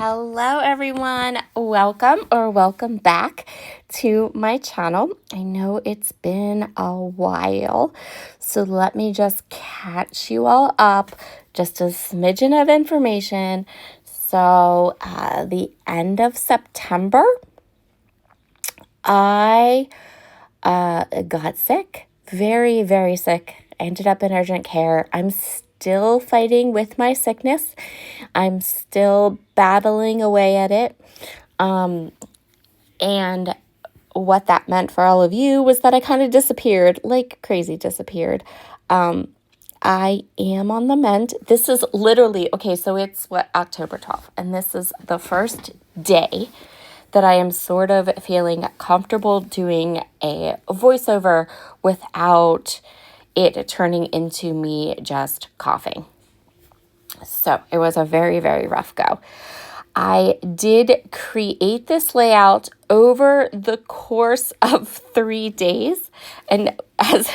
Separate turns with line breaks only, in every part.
Hello everyone, welcome back to my channel. I know it's been a while, so let me just catch you all up, just a smidgen of information. So the end of September, I got sick, very, very sick. I ended up in urgent care. I'm still fighting with my sickness. I'm still battling away at it. And what that meant for all of you was that I kind of disappeared, like crazy disappeared. I am on the mend. This is literally, okay, so it's October 12th, and this is the first day that I am sort of feeling comfortable doing a voiceover without it turning into me just coughing. So it was a very, very rough go. I did create this layout over the course of 3 days. And as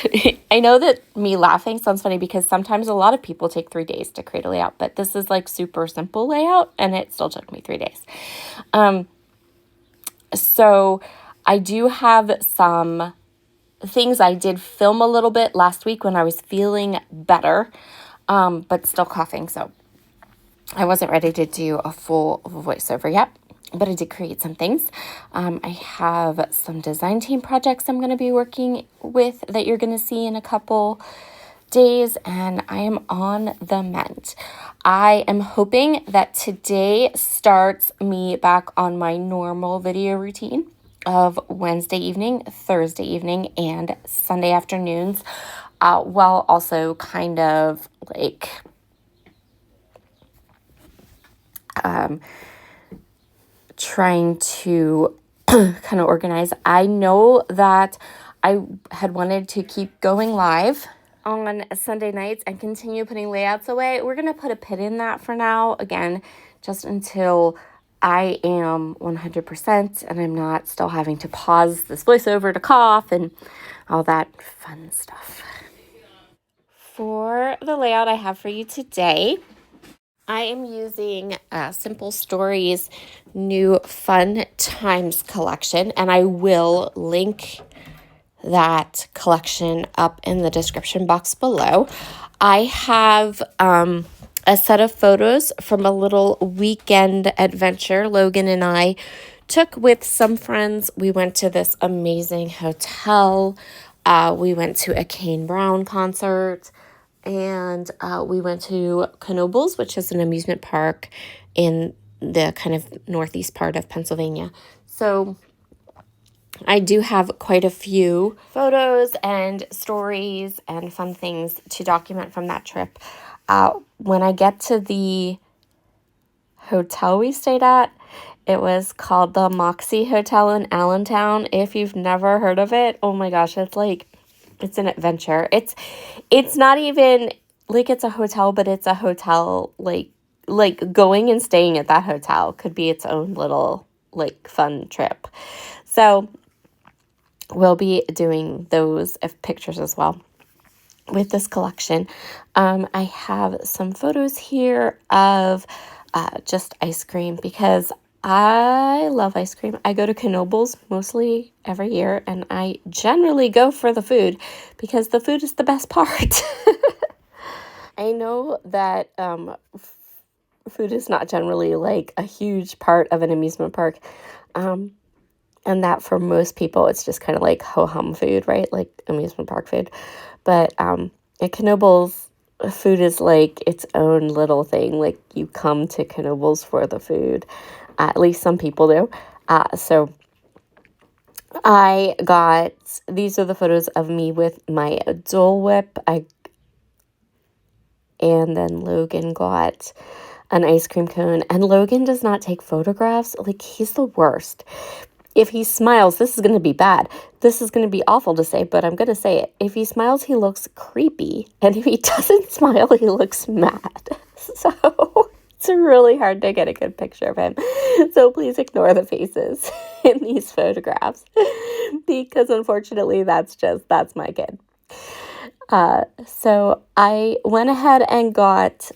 I know that me laughing sounds funny because sometimes a lot of people take 3 days to create a layout, but this is like super simple layout and it still took me 3 days. So I do have some things I did film a little bit last week when I was feeling better, but still coughing. So I wasn't ready to do a full voiceover yet, but I did create some things. I have some design team projects I'm going to be working with that you're going to see in a couple days, and I am on the mend. I am hoping that today starts me back on my normal video routine of Wednesday evening, Thursday evening, and Sunday afternoons, while also kind of like trying to kind of organize. I know that I had wanted to keep going live on Sunday nights and continue putting layouts away. We're going to put a pin in that for now, again, just until I am 100% and I'm not still having to pause this voiceover to cough and all that fun stuff. For the layout I have for you today, I am using Simple Stories' new Fun Times collection, and I will link that collection up in the description box below. I have a set of photos from a little weekend adventure Logan and I took with some friends. We went to this amazing hotel. We went to a Kane Brown concert. And we went to Knoebels, which is an amusement park in the kind of northeast part of Pennsylvania. So I do have quite a few photos and stories and fun things to document from that trip. When I get to the hotel we stayed at, it was called the Moxie Hotel in Allentown. If you've never heard of it, oh my gosh, it's an adventure. It's not even like it's a hotel, but it's a hotel like going and staying at that hotel could be its own little like fun trip. So we'll be doing those pictures as well with this collection. I have some photos here of just ice cream because I love ice cream. I go to Knoebels mostly every year, and I generally go for the food because the food is the best part. I know that food is not generally like a huge part of an amusement park, and that for most people it's just kind of like ho-hum food, right? Like amusement park food. But at Knoebels, food is like its own little thing. Like you come to Knoebels for the food. At least some people do. So I got, these are the photos of me with my Dole Whip. And then Logan got an ice cream cone. And Logan does not take photographs. Like, he's the worst. If he smiles, this is going to be bad. This is going to be awful to say, but I'm going to say it. If he smiles, he looks creepy. And if he doesn't smile, he looks mad. So it's really hard to get a good picture of him. So please ignore the faces in these photographs because unfortunately that's my kid. So I went ahead and got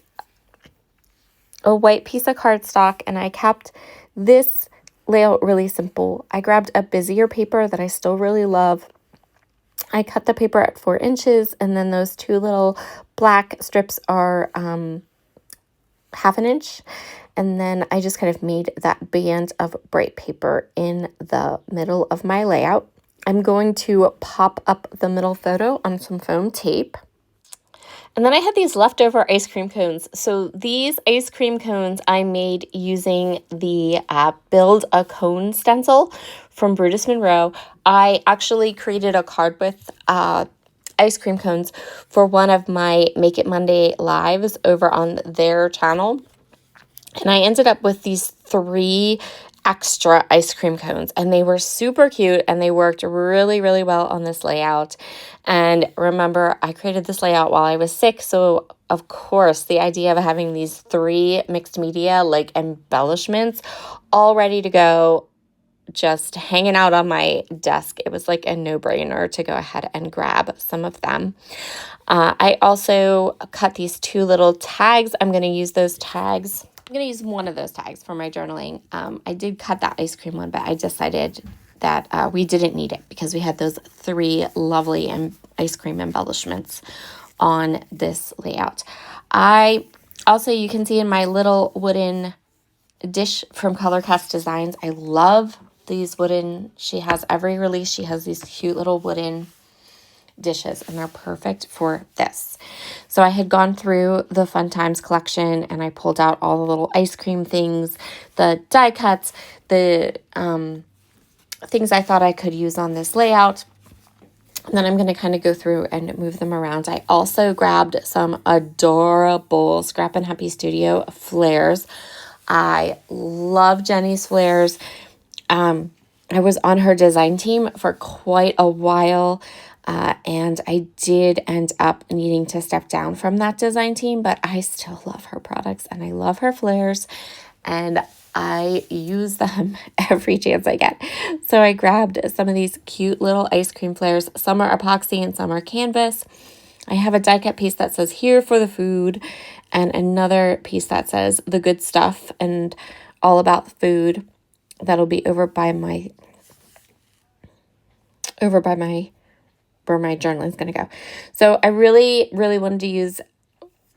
a white piece of cardstock, and I kept this layout really simple. I grabbed a busier paper that I still really love. I cut the paper at 4 inches, and then those two little black strips are 1/2 inch. And then I just kind of made that band of bright paper in the middle of my layout. I'm going to pop up the middle photo on some foam tape. And then I had these leftover ice cream cones. So these ice cream cones I made using the Build a Cone stencil from Brutus Monroe. I actually created a card with ice cream cones for one of my Make It Monday lives over on their channel. And I ended up with these 3 extra ice cream cones, and they were super cute, and they worked really, really well on this layout. And remember, I created this layout while I was sick, so of course, the idea of having these 3 mixed media like embellishments all ready to go, just hanging out on my desk, it was like a no-brainer to go ahead and grab some of them. I also cut these 2 little tags. I'm going to use those tags. I'm going to use one of those tags for my journaling. I did cut that ice cream one, but I decided that we didn't need it because we had those 3 lovely ice cream embellishments on this layout. I also, you can see in my little wooden dish from Color Cast Designs, I love these wooden, she has every release, she has these cute little wooden dishes, and they're perfect for this. So I had gone through the Fun Times collection, and I pulled out all the little ice cream things, the die cuts, the things I thought I could use on this layout. And then I'm going to kind of go through and move them around. I also grabbed some adorable Scrap and Happy Studio flares. I love Jenny's flares. I was on her design team for quite a while, and I did end up needing to step down from that design team, but I still love her products, and I love her flares, and I use them every chance I get. So I grabbed some of these cute little ice cream flares. Some are epoxy and some are canvas. I have a die cut piece that says "Here for the Food," and another piece that says "The Good Stuff" and all about the food. That'll be over by my where my journaling is going to go. So I really, really wanted to use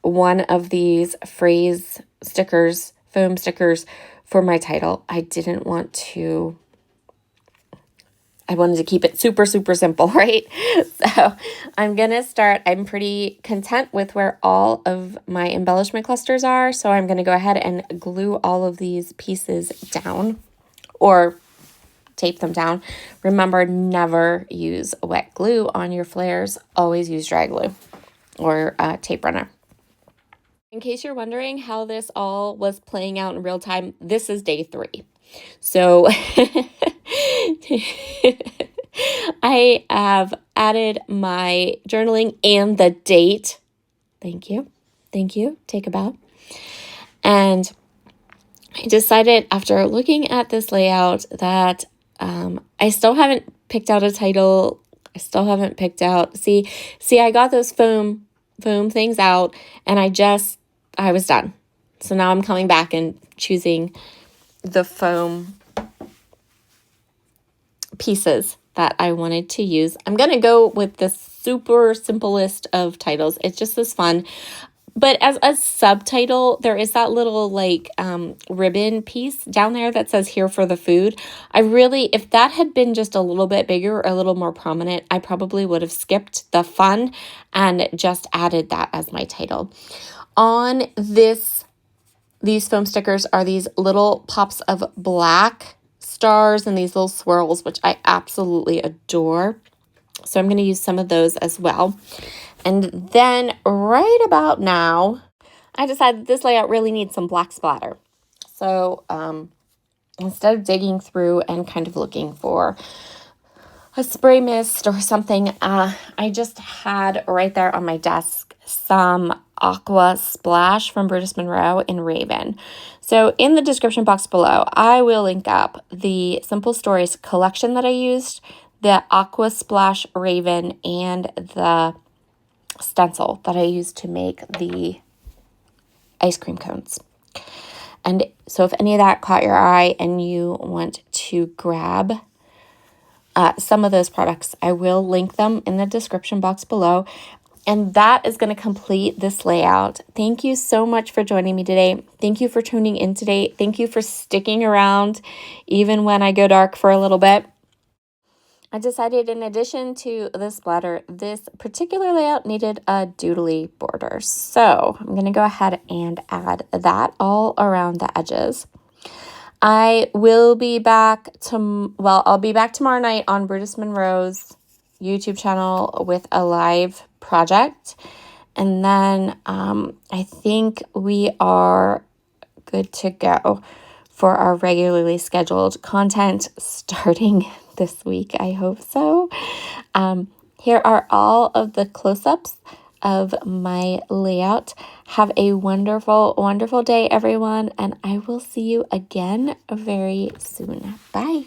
one of these phrase stickers, foam stickers, for my title. I wanted to keep it super, super simple, right? So I'm going to start. I'm pretty content with where all of my embellishment clusters are. So I'm going to go ahead and glue all of these pieces down, or tape them down. Remember, never use wet glue on your flares. Always use dry glue or tape runner. In case you're wondering how this all was playing out in real time, this is day 3. So I have added my journaling and the date. Thank you. Thank you. Take a bow. And I decided after looking at this layout that I still haven't picked out a title. I still haven't picked out. See, I got those foam things out, and I was done. So now I'm coming back and choosing the foam pieces that I wanted to use. I'm going to go with the super simplest of titles. It's just this fun. But as a subtitle, there is that little like ribbon piece down there that says "Here for the Food." If that had been just a little bit bigger or a little more prominent, I probably would have skipped the fun and just added that as my title. On these foam stickers are these little pops of black stars and these little swirls, which I absolutely adore. So I'm going to use some of those as well. And then right about now, I decided this layout really needs some black splatter. So instead of digging through and kind of looking for a spray mist or something, I just had right there on my desk some Aqua Splash from Brutus Monroe in Raven. So in the description box below, I will link up the Simple Stories collection that I used, the Aqua Splash Raven, and the stencil that I used to make the ice cream cones. And so if any of that caught your eye and you want to grab some of those products, I will link them in the description box below. And that is going to complete this layout. Thank you so much for joining me today. Thank you for tuning in today. Thank you for sticking around even when I go dark for a little bit. I decided in addition to this splatter, this particular layout needed a doodly border. So I'm going to go ahead and add that all around the edges. I will be back I'll be back tomorrow night on Brutus Monroe's YouTube channel with a live project. And then I think we are good to go for our regularly scheduled content starting this week. I hope so. Here are all of the close-ups of my layout. Have a wonderful, wonderful day, everyone, and I will see you again very soon. Bye.